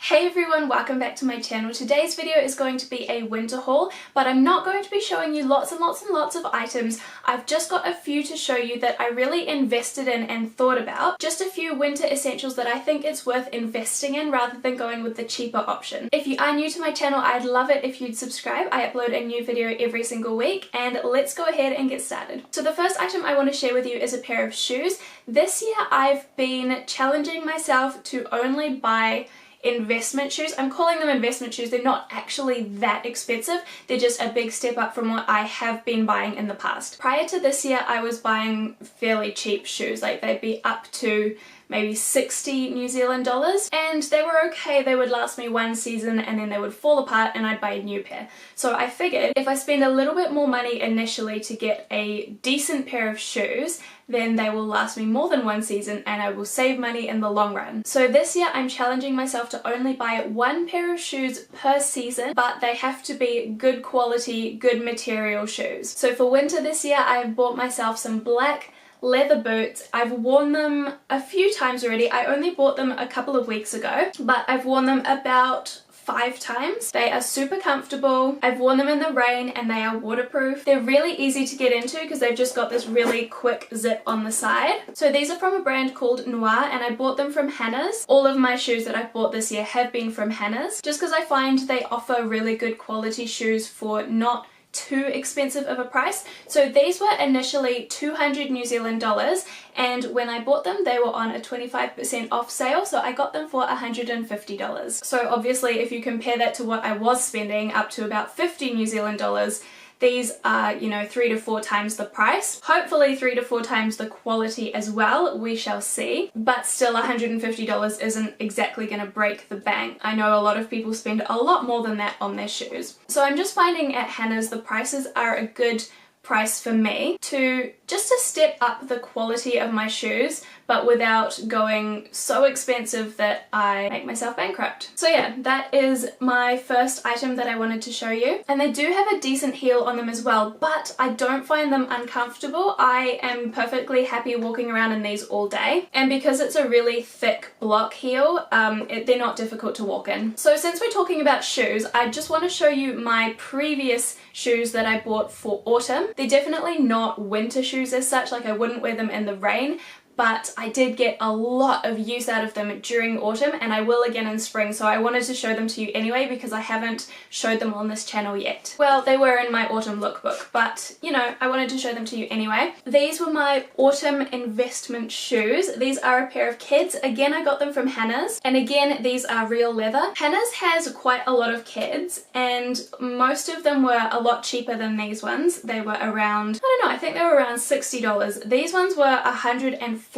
Hey everyone, welcome back to my channel. Today's video is going to be a winter haul, but I'm not going to be showing you lots and lots of items. I've just got a few to show you that I really invested in and thought about. Just a few winter essentials that I think it's worth investing in rather than going with the cheaper option. If you are new to my channel, I'd love it if you'd subscribe. I upload a new video every single week, and let's go ahead and get started. So the first item I want to share with you is a pair of shoes. This year I've been challenging myself to only buy investment shoes. I'm calling them investment shoes. They're not actually that expensive. They're just a big step up from what I have been buying in the past. Prior to this year, I was buying fairly cheap shoes. Like they'd be up to maybe 60 New Zealand dollars, and they were okay. They would last me one season and then they would fall apart and I'd buy a new pair. So I figured if I spend a little bit more money initially to get a decent pair of shoes, then they will last me more than one season and I will save money in the long run. So this year I'm challenging myself to only buy one pair of shoes per season, but they have to be good quality, good material shoes. So for winter this year, I've bought myself some black leather boots. I've worn them a few times already. I only bought them a couple of weeks ago, but I've worn them about 5 times. They are super comfortable. I've worn them in the rain and they are waterproof. They're really easy to get into because they've just got this really quick zip on the side. So these are from a brand called Noir and I bought them from Hannah's. All of my shoes that I've bought this year have been from Hannah's just because I find they offer really good quality shoes for not too expensive of a price. So these were initially 200 New Zealand dollars, and when I bought them they were on a 25% off sale, so I got them for $150. So obviously if you compare that to what I was spending, up to about 50 New Zealand dollars, these are, you know, 3 to 4 times the price. Hopefully 3 to 4 times the quality as well, we shall see. But still, $150 isn't exactly going to break the bank. I know a lot of people spend a lot more than that on their shoes. So I'm just finding at Hannah's the prices are a good price for me to step up the quality of my shoes, but without going so expensive that I make myself bankrupt. So yeah, that is my first item that I wanted to show you. And they do have a decent heel on them as well, but I don't find them uncomfortable. I am perfectly happy walking around in these all day. And because it's a really thick block heel, they're not difficult to walk in. So since we're talking about shoes, I just want to show you my previous shoes that I bought for autumn. They're definitely not winter shoes as such, like I wouldn't wear them in the rain, but I did get a lot of use out of them during autumn and I will again in spring, so I wanted to show them to you anyway because I haven't showed them on this channel yet. Well, they were in my autumn lookbook, but you know, I wanted to show them to you anyway. These were my autumn investment shoes. These are a pair of kids. Again, I got them from Hannah's, and again, these are real leather. Hannah's has quite a lot of kids and most of them were a lot cheaper than these ones. They were around, I don't know, I think they were around $60. These ones were $140,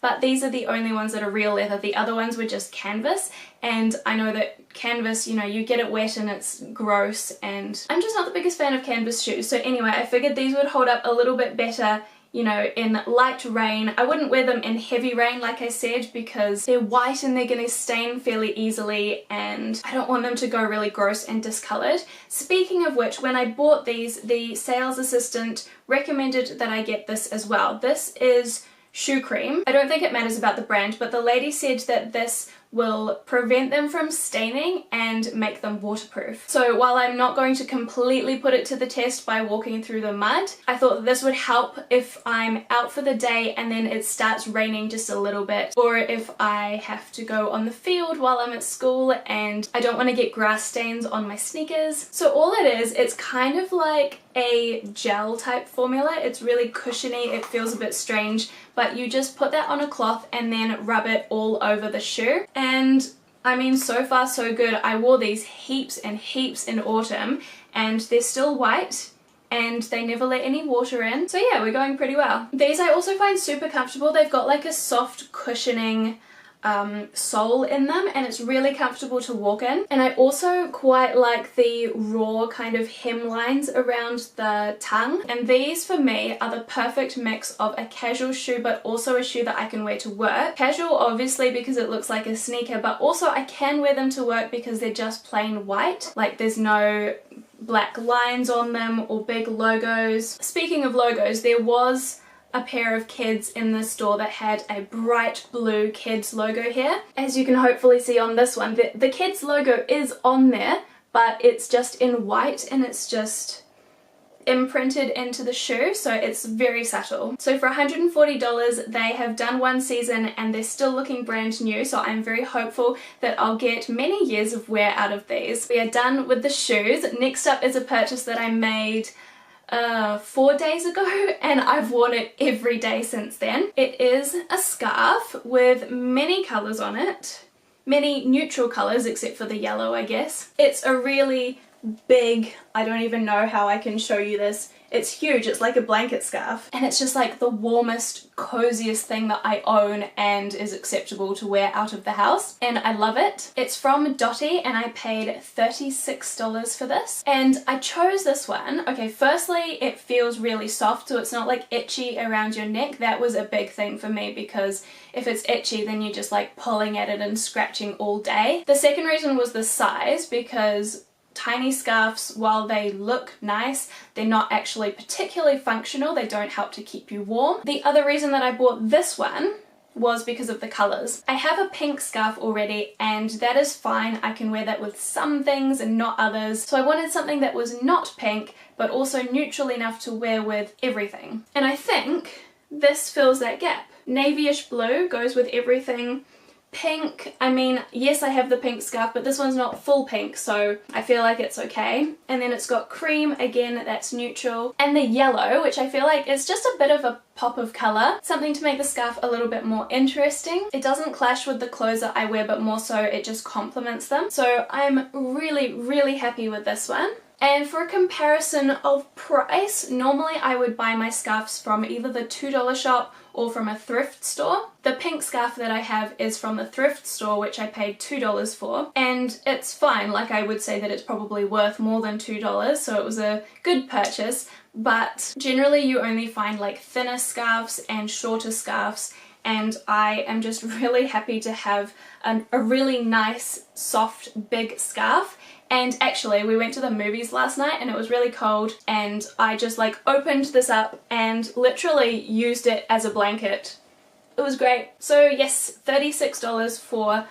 but these are the only ones that are real leather. The other ones were just canvas, and I know that canvas, you know, you get it wet and it's gross, and I'm just not the biggest fan of canvas shoes. So anyway, I figured these would hold up a little bit better, you know, in light rain. I wouldn't wear them in heavy rain, like I said, because they're white and they're going to stain fairly easily and I don't want them to go really gross and discoloured. Speaking of which, when I bought these, the sales assistant recommended that I get this as well. This is shoe cream. I don't think it matters about the brand, but the lady said that this will prevent them from staining and make them waterproof. So while I'm not going to completely put it to the test by walking through the mud, I thought that this would help if I'm out for the day and then it starts raining just a little bit, or if I have to go on the field while I'm at school and I don't want to get grass stains on my sneakers. So all it is, it's kind of like a gel type formula. It's really cushiony, it feels a bit strange, but you just put that on a cloth and then rub it all over the shoe. And I mean, so far so good. I wore these heaps and heaps in autumn and they're still white and they never let any water in. So yeah, we're going pretty well. These I also find super comfortable. They've got like a soft cushioning sole in them and it's really comfortable to walk in. And I also quite like the raw kind of hemlines around the tongue, and these for me are the perfect mix of a casual shoe but also a shoe that I can wear to work. Casual obviously because it looks like a sneaker, but also I can wear them to work because they're just plain white, like there's no black lines on them or big logos. Speaking of logos, there was a pair of kids in the store that had a bright blue kids logo here. As you can hopefully see on this one, the kids logo is on there, but it's just in white and it's just imprinted into the shoe, so it's very subtle. So for $140 they have done one season and they're still looking brand new, so I'm very hopeful that I'll get many years of wear out of these. We are done with the shoes. Next up is a purchase that I made 4 days ago and I've worn it every day since then. It is a scarf with many colours on it. Many neutral colours except for the yellow, I guess. It's a really big, I don't even know how I can show you this. It's huge, it's like a blanket scarf, and it's just like the warmest, coziest thing that I own and is acceptable to wear out of the house, and I love it. It's from Dottie and I paid $36 for this, and I chose this one. Okay, firstly it feels really soft, so it's not like itchy around your neck. That was a big thing for me because if it's itchy then you're just like pulling at it and scratching all day. The second reason was the size, because tiny scarves, while they look nice, they're not actually particularly functional. They don't help to keep you warm. The other reason that I bought this one was because of the colours. I have a pink scarf already and that is fine. I can wear that with some things and not others. So I wanted something that was not pink but also neutral enough to wear with everything. And I think this fills that gap. Navyish blue goes with everything. Pink, I mean, yes I have the pink scarf, but this one's not full pink, so I feel like it's okay. And then it's got cream, again that's neutral. And the yellow, which I feel like is just a bit of a pop of colour, something to make the scarf a little bit more interesting. It doesn't clash with the clothes that I wear, but more so it just complements them. So I'm really happy with this one. And for a comparison of price, normally I would buy my scarves from either the $2 shop or from a thrift store. The pink scarf that I have is from the thrift store, which I paid $2 for, and it's fine. Like, I would say that it's probably worth more than $2, so it was a good purchase, but generally you only find like thinner scarves and shorter scarves, and I am just really happy to have a really nice, soft, big scarf. And actually, we went to the movies last night and it was really cold, and I just like opened this up and literally used it as a blanket. It was great. So yes, $36 for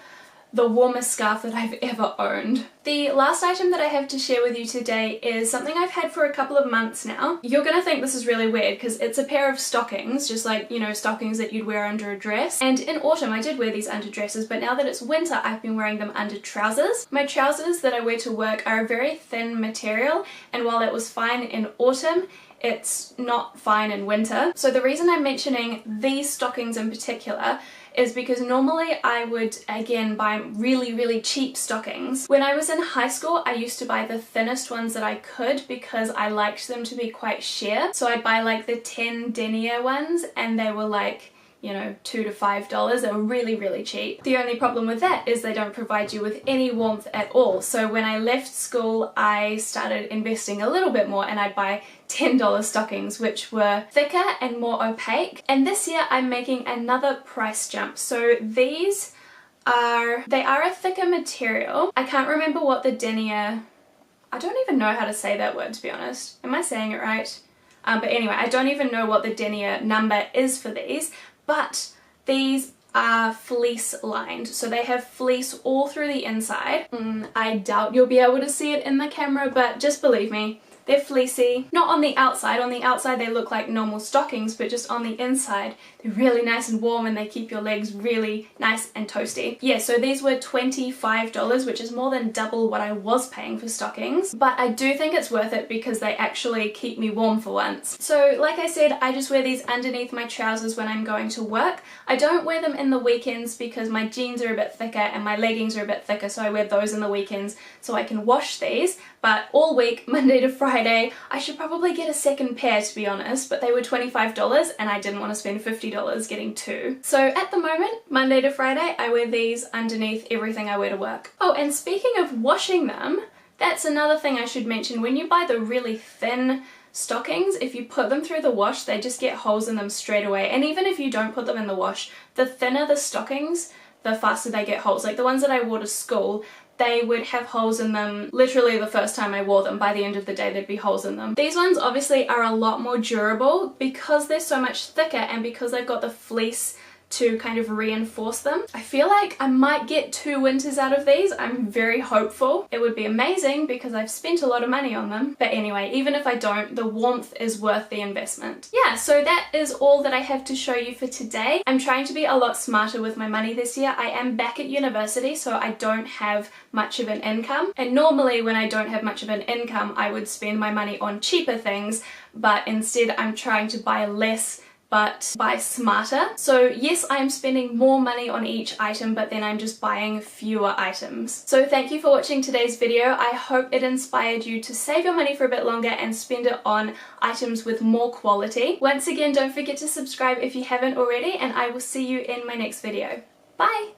the warmest scarf that I've ever owned. The last item that I have to share with you today is something I've had for a couple of months now. You're gonna think this is really weird because it's a pair of stockings, just like, you know, stockings that you'd wear under a dress. And in autumn I did wear these under dresses, but now that it's winter I've been wearing them under trousers. My trousers that I wear to work are a very thin material, and while it was fine in autumn, it's not fine in winter. So the reason I'm mentioning these stockings in particular is because normally I would, again, buy really cheap stockings. When I was in high school, I used to buy the thinnest ones that I could because I liked them to be quite sheer. So I'd buy like the 10 denier ones, and they were like, you know, $2 to $5. They were really cheap. The only problem with that is they don't provide you with any warmth at all. So when I left school, I started investing a little bit more and I'd buy $10 stockings, which were thicker and more opaque. And this year I'm making another price jump. So these are a thicker material. I can't remember what the denier, I don't even know how to say that word, to be honest. Am I saying it right? But anyway, I don't even know what the denier number is for these, but these are fleece lined, so they have fleece all through the inside. I doubt you'll be able to see it in the camera, but just believe me, they're fleecy. Not on the outside. On the outside they look like normal stockings, but just on the inside they're really nice and warm and they keep your legs really nice and toasty. Yeah, so these were $25, which is more than double what I was paying for stockings, but I do think it's worth it because they actually keep me warm for once. So like I said, I just wear these underneath my trousers when I'm going to work. I don't wear them in the weekends because my jeans are a bit thicker and my leggings are a bit thicker, so I wear those in the weekends so I can wash these. But all week, Monday to Friday, I should probably get a second pair, to be honest, but they were $25 and I didn't want to spend $50 getting two. So at the moment, Monday to Friday, I wear these underneath everything I wear to work. Oh, and speaking of washing them, that's another thing I should mention. When you buy the really thin stockings, if you put them through the wash, they just get holes in them straight away. And even if you don't put them in the wash, the thinner the stockings, the faster they get holes. Like the ones that I wore to school, they would have holes in them literally the first time I wore them. By the end of the day there'd be holes in them. These ones obviously are a lot more durable because they're so much thicker and because they've got the fleece to kind of reinforce them. I feel like I might get 2 winters out of these. I'm very hopeful. It would be amazing because I've spent a lot of money on them. But anyway, even if I don't, the warmth is worth the investment. Yeah, so that is all that I have to show you for today. I'm trying to be a lot smarter with my money this year. I am back at university, so I don't have much of an income. And normally when I don't have much of an income, I would spend my money on cheaper things, but instead I'm trying to buy less but buy smarter. So yes, I am spending more money on each item, but then I'm just buying fewer items. So thank you for watching today's video. I hope it inspired you to save your money for a bit longer and spend it on items with more quality. Once again, don't forget to subscribe if you haven't already, and I will see you in my next video. Bye!